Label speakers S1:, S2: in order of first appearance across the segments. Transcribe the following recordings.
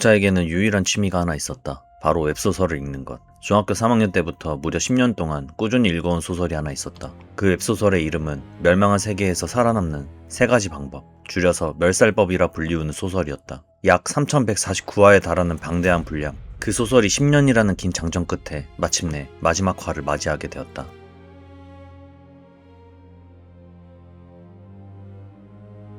S1: 독자에게는 유일한 취미가 하나 있었다. 바로 웹소설을 읽는 것. 중학교 3학년 때부터 무려 10년 동안 꾸준히 읽어온 소설이 하나 있었다. 그 웹소설의 이름은 멸망한 세계에서 살아남는 3가지 방법, 줄여서 멸살법이라 불리우는 소설이었다. 약 3149화에 달하는 방대한 분량. 그 소설이 10년이라는 긴 장정 끝에 마침내 마지막 화를 맞이하게 되었다.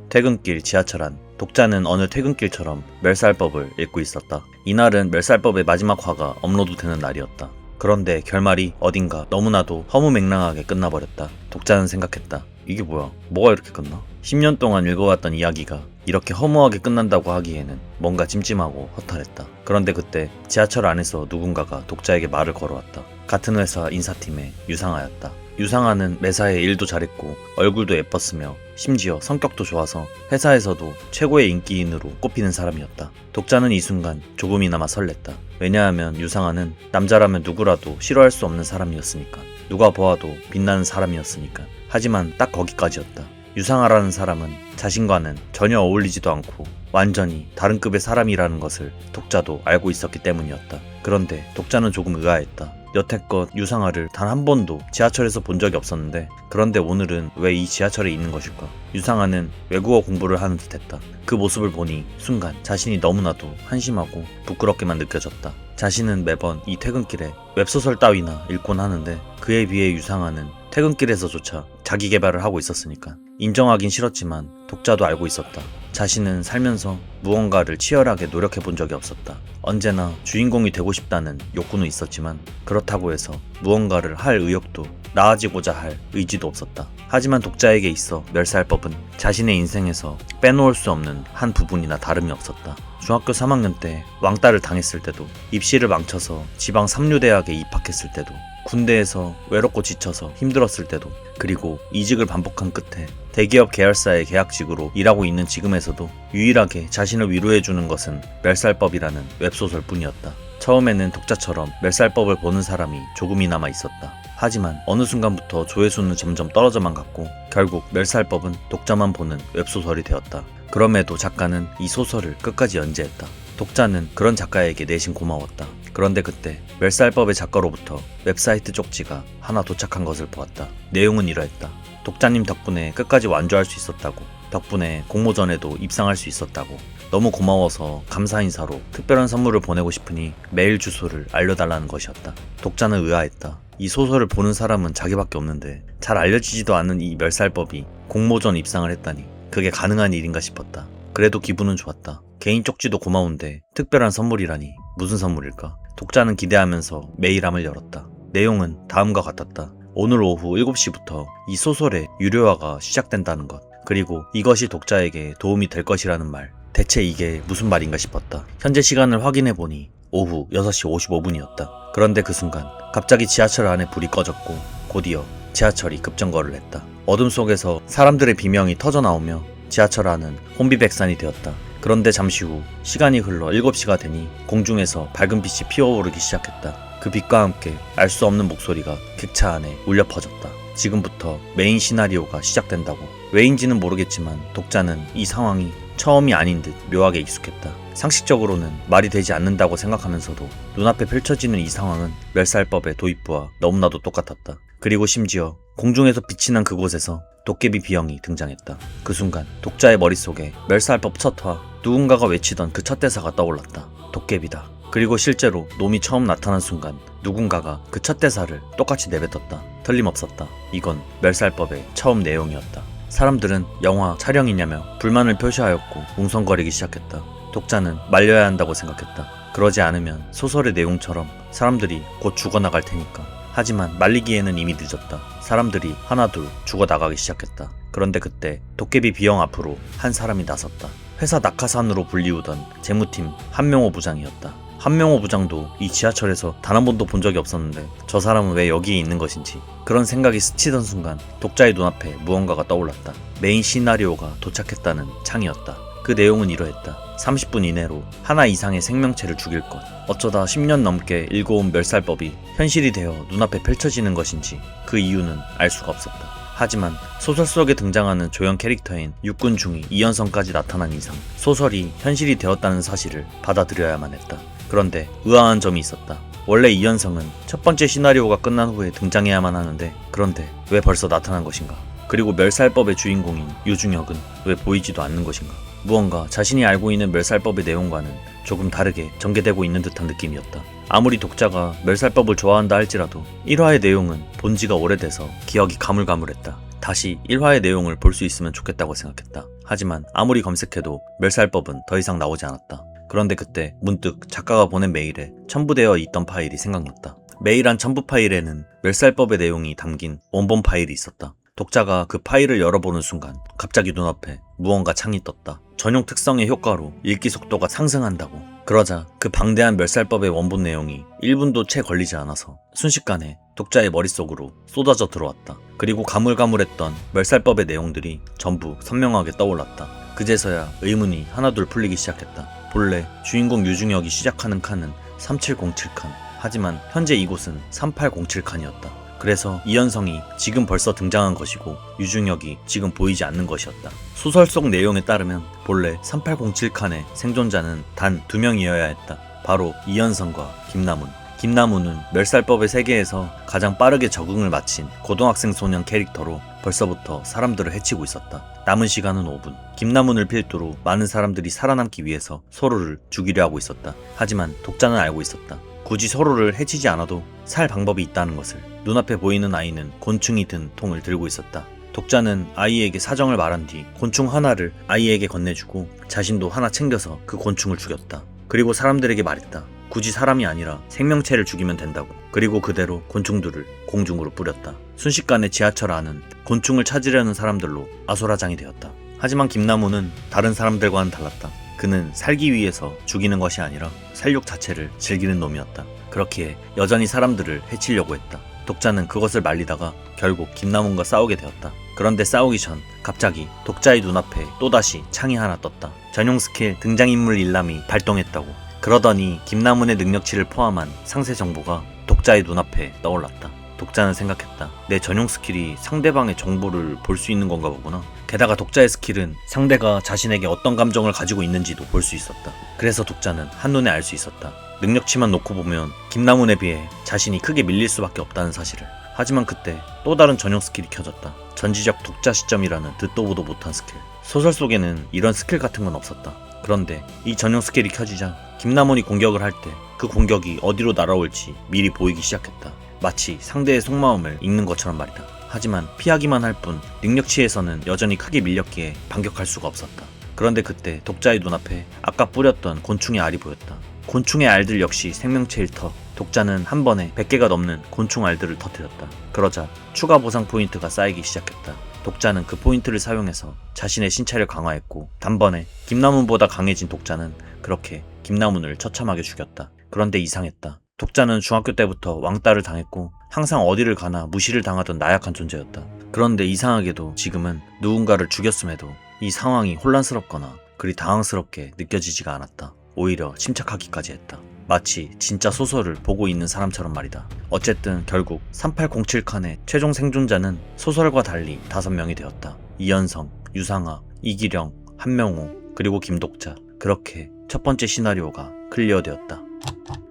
S1: 퇴근길 지하철 안. 독자는 어느 퇴근길처럼 멸살법을 읽고 있었다. 이날은 멸살법의 마지막 화가 업로드되는 날이었다. 그런데 결말이 어딘가 너무나도 허무맹랑하게 끝나버렸다. 독자는 생각했다. 이게 뭐야? 뭐가 이렇게 끝나? 10년 동안 읽어왔던 이야기가 이렇게 허무하게 끝난다고 하기에는 뭔가 찜찜하고 허탈했다. 그런데 그때 지하철 안에서 누군가가 독자에게 말을 걸어왔다. 같은 회사 인사팀의 유상아였다. 유상아는 매사에 일도 잘했고 얼굴도 예뻤으며 심지어 성격도 좋아서 회사에서도 최고의 인기인으로 꼽히는 사람이었다. 독자는 이 순간 조금이나마 설렜다. 왜냐하면 유상아는 남자라면 누구라도 싫어할 수 없는 사람이었으니까. 누가 보아도 빛나는 사람이었으니까. 하지만 딱 거기까지였다. 유상아라는 사람은 자신과는 전혀 어울리지도 않고 완전히 다른 급의 사람이라는 것을 독자도 알고 있었기 때문이었다. 그런데 독자는 조금 의아했다. 여태껏 유상아를 단 한 번도 지하철에서 본 적이 없었는데 그런데 오늘은 왜 이 지하철에 있는 것일까? 유상아는 외국어 공부를 하는 듯했다. 그 모습을 보니 순간 자신이 너무나도 한심하고 부끄럽게만 느껴졌다. 자신은 매번 이 퇴근길에 웹소설 따위나 읽곤 하는데 그에 비해 유상아는 퇴근길에서조차 자기 개발을 하고 있었으니까. 인정하긴 싫었지만 독자도 알고 있었다. 자신은 살면서 무언가를 치열하게 노력해 본 적이 없었다. 언제나 주인공이 되고 싶다는 욕구는 있었지만 그렇다고 해서 무언가를 할 의욕도 나아지고자 할 의지도 없었다. 하지만 독자에게 있어 멸살법은 자신의 인생에서 빼놓을 수 없는 한 부분이나 다름이 없었다. 중학교 3학년 때 왕따를 당했을 때도, 입시를 망쳐서 지방 3류대학에 입학했을 때도, 군대에서 외롭고 지쳐서 힘들었을 때도, 그리고 이직을 반복한 끝에 대기업 계열사의 계약직으로 일하고 있는 지금에서도 유일하게 자신을 위로해주는 것은 멸살법이라는 웹소설 뿐이었다. 처음에는 독자처럼 멸살법을 보는 사람이 조금이나마 있었다. 하지만 어느 순간부터 조회수는 점점 떨어져만 갔고 결국 멸살법은 독자만 보는 웹소설이 되었다. 그럼에도 작가는 이 소설을 끝까지 연재했다. 독자는 그런 작가에게 내심 고마웠다. 그런데 그때 멸살법의 작가로부터 웹사이트 쪽지가 하나 도착한 것을 보았다. 내용은 이러했다. 독자님 덕분에 끝까지 완주할 수 있었다고. 덕분에 공모전에도 입상할 수 있었다고. 너무 고마워서 감사 인사로 특별한 선물을 보내고 싶으니 메일 주소를 알려달라는 것이었다. 독자는 의아했다. 이 소설을 보는 사람은 자기밖에 없는데 잘 알려지지도 않은 이 멸살법이 공모전 입상을 했다니 그게 가능한 일인가 싶었다. 그래도 기분은 좋았다. 개인 쪽지도 고마운데 특별한 선물이라니 무슨 선물일까? 독자는 기대하면서 메일함을 열었다. 내용은 다음과 같았다. 오늘 오후 7시부터 이 소설의 유료화가 시작된다는 것. 그리고 이것이 독자에게 도움이 될 것이라는 말. 대체 이게 무슨 말인가 싶었다. 현재 시간을 확인해보니 오후 6시 55분이었다. 그런데 그 순간 갑자기 지하철 안에 불이 꺼졌고 곧이어 지하철이 급정거를 했다. 어둠 속에서 사람들의 비명이 터져나오며 지하철 안은 혼비백산이 되었다. 그런데 잠시 후 시간이 흘러 7시가 되니 공중에서 밝은 빛이 피어오르기 시작했다. 그 빛과 함께 알 수 없는 목소리가 객차 안에 울려 퍼졌다. 지금부터 메인 시나리오가 시작된다고. 왜인지는 모르겠지만 독자는 이 상황이 처음이 아닌 듯 묘하게 익숙했다. 상식적으로는 말이 되지 않는다고 생각하면서도 눈앞에 펼쳐지는 이 상황은 멸살법의 도입부와 너무나도 똑같았다. 그리고 심지어 공중에서 빛이 난 그곳에서 도깨비 비영이 등장했다. 그 순간 독자의 머릿속에 멸살법 첫화, 누군가가 외치던 그 첫 대사가 떠올랐다. 도깨비다. 그리고 실제로 놈이 처음 나타난 순간 누군가가 그 첫 대사를 똑같이 내뱉었다. 틀림없었다. 이건 멸살법의 처음 내용이었다. 사람들은 영화 촬영이냐며 불만을 표시하였고 웅성거리기 시작했다. 독자는 말려야 한다고 생각했다. 그러지 않으면 소설의 내용처럼 사람들이 곧 죽어나갈 테니까. 하지만 말리기에는 이미 늦었다. 사람들이 하나둘 죽어나가기 시작했다. 그런데 그때 도깨비 비영 앞으로 한 사람이 나섰다. 회사 낙하산으로 불리우던 재무팀 한명호 부장이었다. 한명호 부장도 이 지하철에서 단 한 번도 본 적이 없었는데 저 사람은 왜 여기에 있는 것인지 그런 생각이 스치던 순간 독자의 눈앞에 무언가가 떠올랐다. 메인 시나리오가 도착했다는 창이었다. 그 내용은 이러했다. 30분 이내로 하나 이상의 생명체를 죽일 것. 어쩌다 10년 넘게 읽어온 멸살법이 현실이 되어 눈앞에 펼쳐지는 것인지 그 이유는 알 수가 없었다. 하지만 소설 속에 등장하는 조연 캐릭터인 육군 중위 이연성까지 나타난 이상 소설이 현실이 되었다는 사실을 받아들여야만 했다. 그런데 의아한 점이 있었다. 원래 이연성은 첫 번째 시나리오가 끝난 후에 등장해야만 하는데 그런데 왜 벌써 나타난 것인가? 그리고 멸살법의 주인공인 유중혁은 왜 보이지도 않는 것인가? 무언가 자신이 알고 있는 멸살법의 내용과는 조금 다르게 전개되고 있는 듯한 느낌이었다. 아무리 독자가 멸살법을 좋아한다 할지라도 1화의 내용은 본 지가 오래돼서 기억이 가물가물했다. 다시 1화의 내용을 볼 수 있으면 좋겠다고 생각했다. 하지만 아무리 검색해도 멸살법은 더 이상 나오지 않았다. 그런데 그때 문득 작가가 보낸 메일에 첨부되어 있던 파일이 생각났다. 메일 한 첨부 파일에는 멸살법의 내용이 담긴 원본 파일이 있었다. 독자가 그 파일을 열어보는 순간 갑자기 눈앞에 무언가 창이 떴다. 전용 특성의 효과로 읽기 속도가 상승한다고. 그러자 그 방대한 멸살법의 원본 내용이 1분도 채 걸리지 않아서 순식간에 독자의 머릿속으로 쏟아져 들어왔다. 그리고 가물가물했던 멸살법의 내용들이 전부 선명하게 떠올랐다. 그제서야 의문이 하나둘 풀리기 시작했다. 본래 주인공 유중혁이 시작하는 칸은 3707칸. 하지만 현재 이곳은 3807칸이었다. 그래서 이연성이 지금 벌써 등장한 것이고 유중혁이 지금 보이지 않는 것이었다. 소설 속 내용에 따르면 본래 3807칸의 생존자는 단 2명이어야 했다. 바로 이연성과 김나문. 김나문은 멸살법의 세계에서 가장 빠르게 적응을 마친 고등학생 소년 캐릭터로 벌써부터 사람들을 해치고 있었다. 남은 시간은 5분. 김나문을 필두로 많은 사람들이 살아남기 위해서 서로를 죽이려 하고 있었다. 하지만 독자는 알고 있었다. 굳이 서로를 해치지 않아도 살 방법이 있다는 것을. 눈앞에 보이는 아이는 곤충이 든 통을 들고 있었다. 독자는 아이에게 사정을 말한 뒤 곤충 하나를 아이에게 건네주고 자신도 하나 챙겨서 그 곤충을 죽였다. 그리고 사람들에게 말했다. 굳이 사람이 아니라 생명체를 죽이면 된다고. 그리고 그대로 곤충들을 공중으로 뿌렸다. 순식간에 지하철 안은 곤충을 찾으려는 사람들로 아수라장이 되었다. 하지만 김나무는 다른 사람들과는 달랐다. 그는 살기 위해서 죽이는 것이 아니라 살육 자체를 즐기는 놈이었다. 그렇기에 여전히 사람들을 해치려고 했다. 독자는 그것을 말리다가 결국 김나문과 싸우게 되었다. 그런데 싸우기 전 갑자기 독자의 눈앞에 또다시 창이 하나 떴다. 전용 스킬 등장인물 일람이 발동했다고. 그러더니 김나문의 능력치를 포함한 상세 정보가 독자의 눈앞에 떠올랐다. 독자는 생각했다. 내 전용 스킬이 상대방의 정보를 볼 수 있는 건가 보구나. 게다가 독자의 스킬은 상대가 자신에게 어떤 감정을 가지고 있는지도 볼 수 있었다. 그래서 독자는 한눈에 알 수 있었다. 능력치만 놓고 보면 김나문에 비해 자신이 크게 밀릴 수밖에 없다는 사실을. 하지만 그때 또 다른 전용 스킬이 켜졌다. 전지적 독자 시점이라는 듣도 보도 못한 스킬. 소설 속에는 이런 스킬 같은 건 없었다. 그런데 이 전용 스킬이 켜지자 김나문이 공격을 할 때 그 공격이 어디로 날아올지 미리 보이기 시작했다. 마치 상대의 속마음을 읽는 것처럼 말이다. 하지만 피하기만 할 뿐 능력치에서는 여전히 크게 밀렸기에 반격할 수가 없었다. 그런데 그때 독자의 눈앞에 아까 뿌렸던 곤충의 알이 보였다. 곤충의 알들 역시 생명체일 터. 독자는 한 번에 100개가 넘는 곤충 알들을 터뜨렸다. 그러자 추가 보상 포인트가 쌓이기 시작했다. 독자는 그 포인트를 사용해서 자신의 신체를 강화했고 단번에 김나문보다 강해진 독자는 그렇게 김나문을 처참하게 죽였다. 그런데 이상했다. 독자는 중학교 때부터 왕따를 당했고 항상 어디를 가나 무시를 당하던 나약한 존재였다. 그런데 이상하게도 지금은 누군가를 죽였음에도 이 상황이 혼란스럽거나 그리 당황스럽게 느껴지지가 않았다. 오히려 침착하기까지 했다. 마치 진짜 소설을 보고 있는 사람처럼 말이다. 어쨌든 결국 3807칸의 최종 생존자는 소설과 달리 5명이 되었다. 이연성, 유상아, 이기령, 한명호, 그리고 김독자. 그렇게 첫 번째 시나리오가 클리어되었다.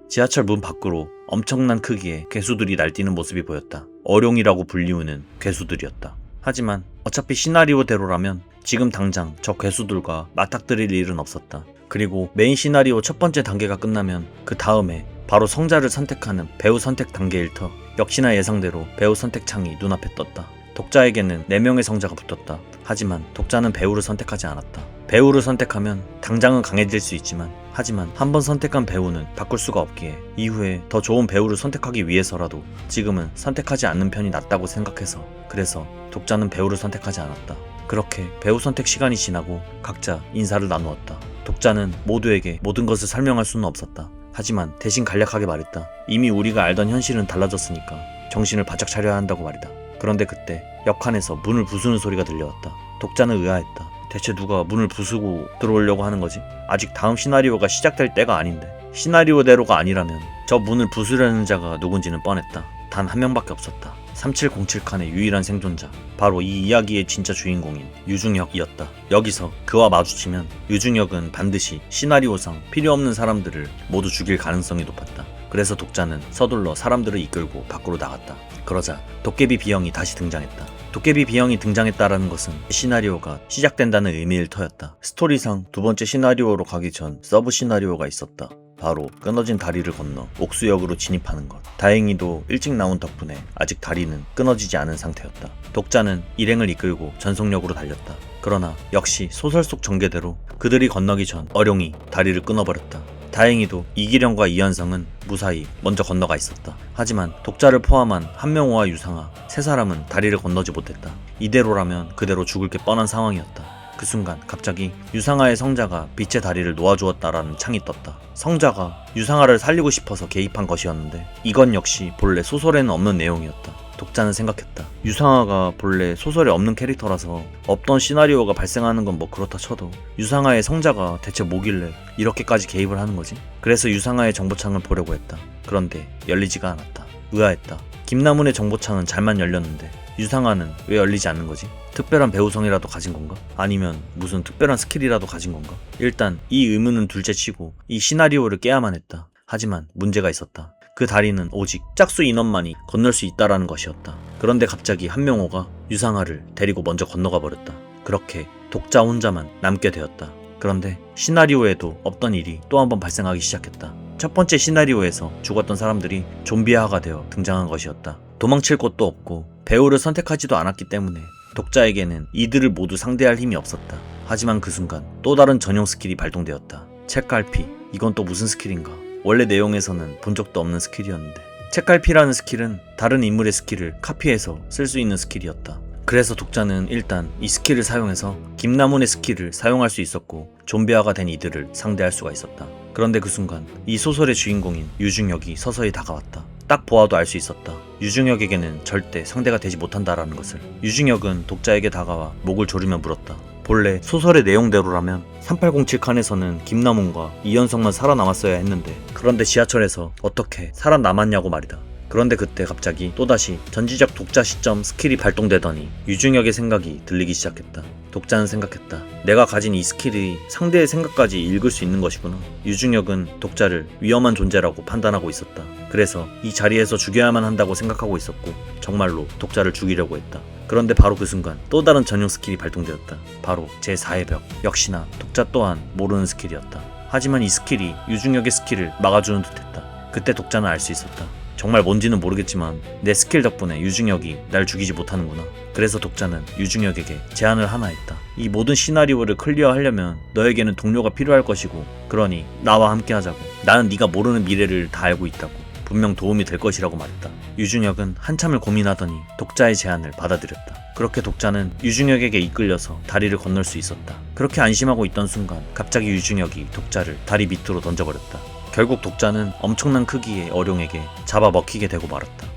S1: 지하철 문 밖으로 엄청난 크기의 괴수들이 날뛰는 모습이 보였다. 어룡이라고 불리우는 괴수들이었다. 하지만 어차피 시나리오대로라면 지금 당장 저 괴수들과 맞닥뜨릴 일은 없었다. 그리고 메인 시나리오 첫 번째 단계가 끝나면 그 다음에 바로 성자를 선택하는 배우 선택 단계일 터. 역시나 예상대로 배우 선택 창이 눈앞에 떴다. 독자에게는 4명의 성자가 붙었다. 하지만 독자는 배우를 선택하지 않았다. 배우를 선택하면 당장은 강해질 수 있지만 하지만 한번 선택한 배우는 바꿀 수가 없기에 이후에 더 좋은 배우를 선택하기 위해서라도 지금은 선택하지 않는 편이 낫다고 생각해서 그래서 독자는 배우를 선택하지 않았다. 그렇게 배우 선택 시간이 지나고 각자 인사를 나누었다. 독자는 모두에게 모든 것을 설명할 수는 없었다. 하지만 대신 간략하게 말했다. 이미 우리가 알던 현실은 달라졌으니까 정신을 바짝 차려야 한다고 말이다. 그런데 그때 옆칸에서 문을 부수는 소리가 들려왔다. 독자는 의아했다. 대체 누가 문을 부수고 들어오려고 하는 거지? 아직 다음 시나리오가 시작될 때가 아닌데. 시나리오대로가 아니라면 저 문을 부수려는 자가 누군지는 뻔했다. 단 한 명밖에 없었다. 3707칸의 유일한 생존자, 바로 이 이야기의 진짜 주인공인 유중혁이었다. 여기서 그와 마주치면 유중혁은 반드시 시나리오상 필요 없는 사람들을 모두 죽일 가능성이 높았다. 그래서 독자는 서둘러 사람들을 이끌고 밖으로 나갔다. 그러자 도깨비 B형이 다시 등장했다. 도깨비 B형이 등장했다라는 것은 시나리오가 시작된다는 의미일 터였다. 스토리상 두 번째 시나리오로 가기 전 서브 시나리오가 있었다. 바로 끊어진 다리를 건너 옥수역으로 진입하는 것. 다행히도 일찍 나온 덕분에 아직 다리는 끊어지지 않은 상태였다. 독자는 일행을 이끌고 전속력으로 달렸다. 그러나 역시 소설 속 전개대로 그들이 건너기 전 어룡이 다리를 끊어버렸다. 다행히도 이기령과 이현성은 무사히 먼저 건너가 있었다. 하지만 독자를 포함한 한명호와 유상아 세 사람은 다리를 건너지 못했다. 이대로라면 그대로 죽을 게 뻔한 상황이었다. 그 순간 갑자기 유상아의 성자가 빛의 다리를 놓아주었다라는 창이 떴다. 성자가 유상아를 살리고 싶어서 개입한 것이었는데 이건 역시 본래 소설에는 없는 내용이었다. 독자는 생각했다. 유상아가 본래 소설에 없는 캐릭터라서 없던 시나리오가 발생하는 건 뭐 그렇다 쳐도 유상아의 성자가 대체 뭐길래 이렇게까지 개입을 하는 거지? 그래서 유상아의 정보창을 보려고 했다. 그런데 열리지가 않았다. 의아했다. 김나문의 정보창은 잘만 열렸는데 유상아는 왜 열리지 않는 거지? 특별한 배우성이라도 가진 건가? 아니면 무슨 특별한 스킬이라도 가진 건가? 일단 이 의문은 둘째치고 이 시나리오를 깨야만 했다. 하지만 문제가 있었다. 그 다리는 오직 짝수 인원만이 건널 수 있다라는 것이었다. 그런데 갑자기 한명호가 유상아를 데리고 먼저 건너가 버렸다. 그렇게 독자 혼자만 남게 되었다. 그런데 시나리오에도 없던 일이 또 한 번 발생하기 시작했다. 첫 번째 시나리오에서 죽었던 사람들이 좀비화가 되어 등장한 것이었다. 도망칠 곳도 없고 배우를 선택하지도 않았기 때문에 독자에게는 이들을 모두 상대할 힘이 없었다. 하지만 그 순간 또 다른 전용 스킬이 발동되었다. 책갈피. 이건 또 무슨 스킬인가? 원래 내용에서는 본 적도 없는 스킬이었는데 책갈피라는 스킬은 다른 인물의 스킬을 카피해서 쓸 수 있는 스킬이었다. 그래서 독자는 일단 이 스킬을 사용해서 김나문의 스킬을 사용할 수 있었고 좀비화가 된 이들을 상대할 수가 있었다. 그런데 그 순간 이 소설의 주인공인 유중혁이 서서히 다가왔다. 딱 보아도 알 수 있었다. 유중혁에게는 절대 상대가 되지 못한다라는 것을. 유중혁은 독자에게 다가와 목을 조르며 물었다. 본래 소설의 내용대로라면 3807칸에서는 김나문과 이현성만 살아남았어야 했는데 그런데 지하철에서 어떻게 살아남았냐고 말이다. 그런데 그때 갑자기 또다시 전지적 독자 시점 스킬이 발동되더니 유중혁의 생각이 들리기 시작했다. 독자는 생각했다. 내가 가진 이 스킬이 상대의 생각까지 읽을 수 있는 것이구나. 유중혁은 독자를 위험한 존재라고 판단하고 있었다. 그래서 이 자리에서 죽여야만 한다고 생각하고 있었고 정말로 독자를 죽이려고 했다. 그런데 바로 그 순간 또 다른 전용 스킬이 발동되었다. 바로 제4의 벽. 역시나 독자 또한 모르는 스킬이었다. 하지만 이 스킬이 유중혁의 스킬을 막아주는 듯했다. 그때 독자는 알 수 있었다. 정말 뭔지는 모르겠지만 내 스킬 덕분에 유중혁이 날 죽이지 못하는구나. 그래서 독자는 유중혁에게 제안을 하나 했다. 이 모든 시나리오를 클리어하려면 너에게는 동료가 필요할 것이고 그러니 나와 함께 하자고. 나는 네가 모르는 미래를 다 알고 있다고. 분명 도움이 될 것이라고 말했다. 유중혁은 한참을 고민하더니 독자의 제안을 받아들였다. 그렇게 독자는 유중혁에게 이끌려서 다리를 건널 수 있었다. 그렇게 안심하고 있던 순간 갑자기 유중혁이 독자를 다리 밑으로 던져버렸다. 결국 독자는 엄청난 크기의 어룡에게 잡아먹히게 되고 말았다.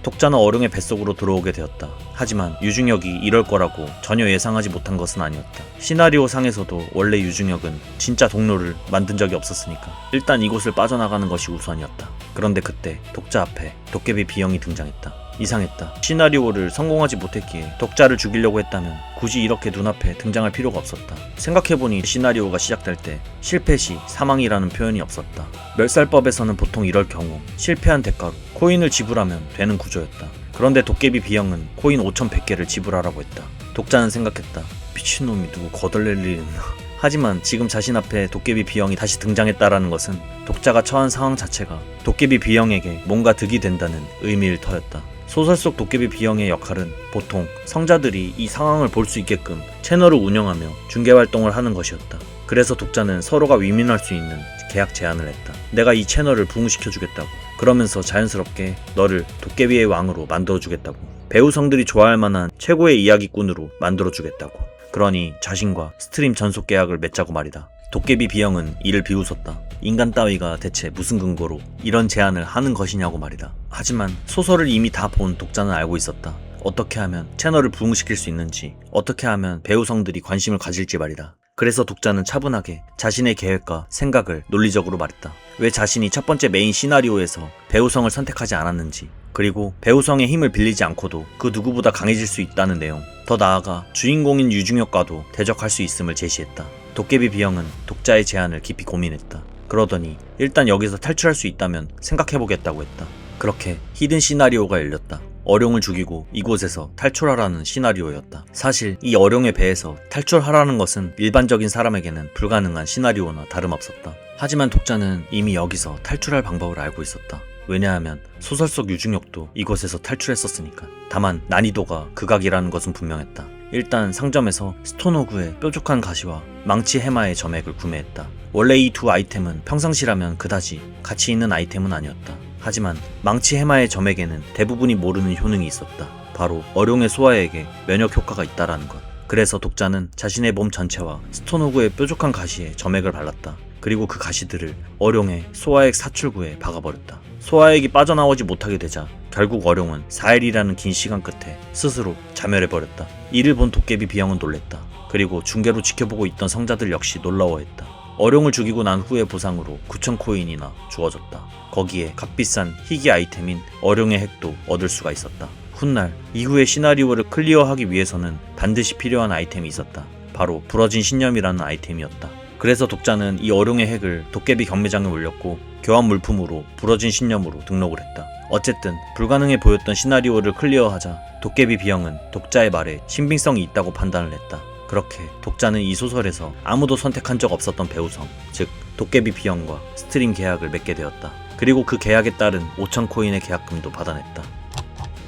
S1: 독자는 어룡의 뱃속으로 들어오게 되었다. 하지만 유중혁이 이럴 거라고 전혀 예상하지 못한 것은 아니었다. 시나리오 상에서도 원래 유중혁은 진짜 동료를 만든 적이 없었으니까 일단 이곳을 빠져나가는 것이 우선이었다. 그런데 그때 독자 앞에 도깨비 B형이 등장했다. 이상했다. 시나리오를 성공하지 못했기에 독자를 죽이려고 했다면 굳이 이렇게 눈앞에 등장할 필요가 없었다. 생각해보니 시나리오가 시작될 때 실패 시 사망이라는 표현이 없었다. 멸살법에서는 보통 이럴 경우 실패한 대가로 코인을 지불하면 되는 구조였다. 그런데 도깨비 B형은 코인 5100개를 지불하라고 했다. 독자는 생각했다. 미친놈이 누구 거덜낼 일이 있나. 하지만 지금 자신 앞에 도깨비 B형이 다시 등장했다라는 것은 독자가 처한 상황 자체가 도깨비 B형에게 뭔가 득이 된다는 의미일 터였다. 소설 속 도깨비 B형의 역할은 보통 성자들이 이 상황을 볼 수 있게끔 채널을 운영하며 중계활동을 하는 것이었다. 그래서 독자는 서로가 위민할 수 있는 계약 제안을 했다. 내가 이 채널을 부흥시켜주겠다고. 그러면서 자연스럽게 너를 도깨비의 왕으로 만들어주겠다고. 배우성들이 좋아할 만한 최고의 이야기꾼으로 만들어주겠다고. 그러니 자신과 스트림 전속 계약을 맺자고 말이다. 도깨비 B형은 이를 비웃었다. 인간 따위가 대체 무슨 근거로 이런 제안을 하는 것이냐고 말이다. 하지만 소설을 이미 다 본 독자는 알고 있었다. 어떻게 하면 채널을 부흥시킬 수 있는지, 어떻게 하면 배우성들이 관심을 가질지 말이다. 그래서 독자는 차분하게 자신의 계획과 생각을 논리적으로 말했다. 왜 자신이 첫 번째 메인 시나리오에서 배우성을 선택하지 않았는지, 그리고 배우성의 힘을 빌리지 않고도 그 누구보다 강해질 수 있다는 내용, 더 나아가 주인공인 유중혁과도 대적할 수 있음을 제시했다. 도깨비 비형은 독자의 제안을 깊이 고민했다. 그러더니 일단 여기서 탈출할 수 있다면 생각해보겠다고 했다. 그렇게 히든 시나리오가 열렸다. 어룡을 죽이고 이곳에서 탈출하라는 시나리오였다. 사실 이 어룡의 배에서 탈출하라는 것은 일반적인 사람에게는 불가능한 시나리오나 다름없었다. 하지만 독자는 이미 여기서 탈출할 방법을 알고 있었다. 왜냐하면 소설 속 유중혁도 이곳에서 탈출했었으니까. 다만 난이도가 극악이라는 것은 분명했다. 일단 상점에서 스톤호그의 뾰족한 가시와 망치 해마의 점액을 구매했다. 원래 이 두 아이템은 평상시라면 그다지 가치 있는 아이템은 아니었다. 하지만 망치 해마의 점액에는 대부분이 모르는 효능이 있었다. 바로 어룡의 소화액에 면역 효과가 있다라는 것. 그래서 독자는 자신의 몸 전체와 스톤호그의 뾰족한 가시에 점액을 발랐다. 그리고 그 가시들을 어룡의 소화액 사출구에 박아버렸다. 소화액이 빠져나오지 못하게 되자 결국 어룡은 4일이라는 긴 시간 끝에 스스로 자멸해버렸다. 이를 본 도깨비 비형은 놀랬다. 그리고 중계로 지켜보고 있던 성자들 역시 놀라워했다. 어룡을 죽이고 난 후의 보상으로 9,000코인이나 주어졌다. 거기에 값비싼 희귀 아이템인 어룡의 핵도 얻을 수가 있었다. 훗날 이후의 시나리오를 클리어하기 위해서는 반드시 필요한 아이템이 있었다. 바로 부러진 신념이라는 아이템이었다. 그래서 독자는 이 어룡의 핵을 도깨비 경매장에 올렸고 교환 물품으로 부러진 신념으로 등록을 했다. 어쨌든 불가능해 보였던 시나리오를 클리어하자 도깨비 비형은 독자의 말에 신빙성이 있다고 판단을 했다. 그렇게 독자는 이 소설에서 아무도 선택한 적 없었던 배우성, 즉 도깨비 비형과 스트림 계약을 맺게 되었다. 그리고 그 계약에 따른 5,000코인의 계약금도 받아냈다.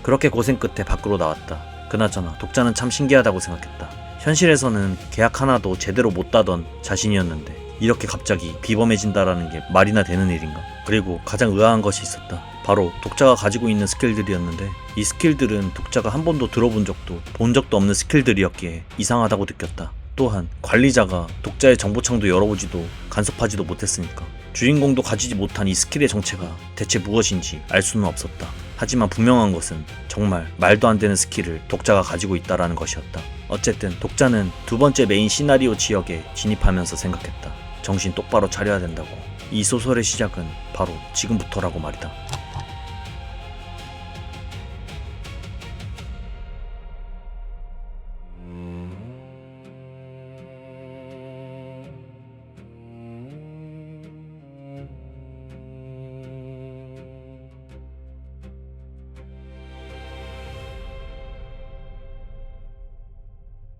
S1: 그렇게 고생 끝에 밖으로 나왔다. 그나저나 독자는 참 신기하다고 생각했다. 현실에서는 계약 하나도 제대로 못 따던 자신이었는데 이렇게 갑자기 비범해진다라는 게 말이나 되는 일인가? 그리고 가장 의아한 것이 있었다. 바로 독자가 가지고 있는 스킬들이었는데 이 스킬들은 독자가 한 번도 들어본 적도 본 적도 없는 스킬들이었기에 이상하다고 느꼈다. 또한 관리자가 독자의 정보창도 열어보지도 간섭하지도 못했으니까 주인공도 가지지 못한 이 스킬의 정체가 대체 무엇인지 알 수는 없었다. 하지만 분명한 것은 정말 말도 안 되는 스킬을 독자가 가지고 있다라는 것이었다. 어쨌든 독자는 두 번째 메인 시나리오 지역에 진입하면서 생각했다. 정신 똑바로 차려야 된다고. 이 소설의 시작은 바로 지금부터라고 말이다.